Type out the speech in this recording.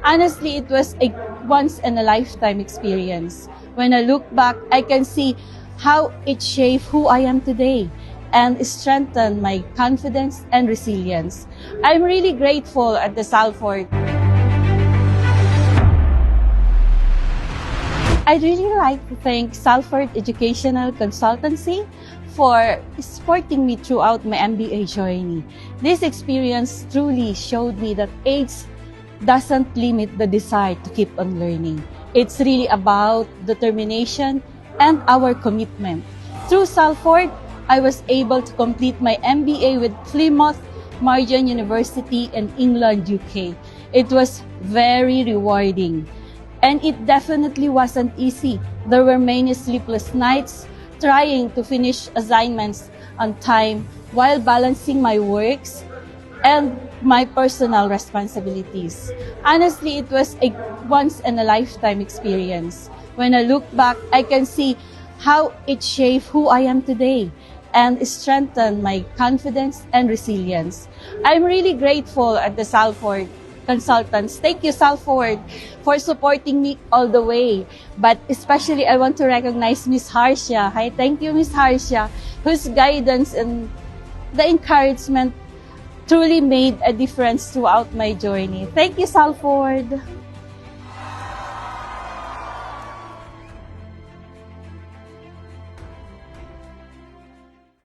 Honestly, it was a once in a lifetime experience. When I look back, I can see how it shaped who I am today and strengthened my confidence and resilience. I'm really grateful at the Salford. I'd really like to thank Salford Educational Consultancy for supporting me throughout my MBA journey. This experience truly showed me that age doesn't limit the desire to keep on learning. It's really about determination and our commitment. Through Salford, I was able to complete my MBA with Plymouth Marjan University in England, UK. It was very rewarding. And it definitely wasn't easy. There were many sleepless nights trying to finish assignments on time while balancing my works and my personal responsibilities. Honestly, it was a once in a lifetime experience. When I look back, I can see how it shaped who I am today and strengthened my confidence and resilience. I'm really grateful at the Salford Consultants. Thank you, Salford, for supporting me all the way. But especially, I want to recognize Miss Harsha. Hi, thank you, Miss Harsha, whose guidance and the encouragement truly made a difference throughout my journey. Thank you, Salford.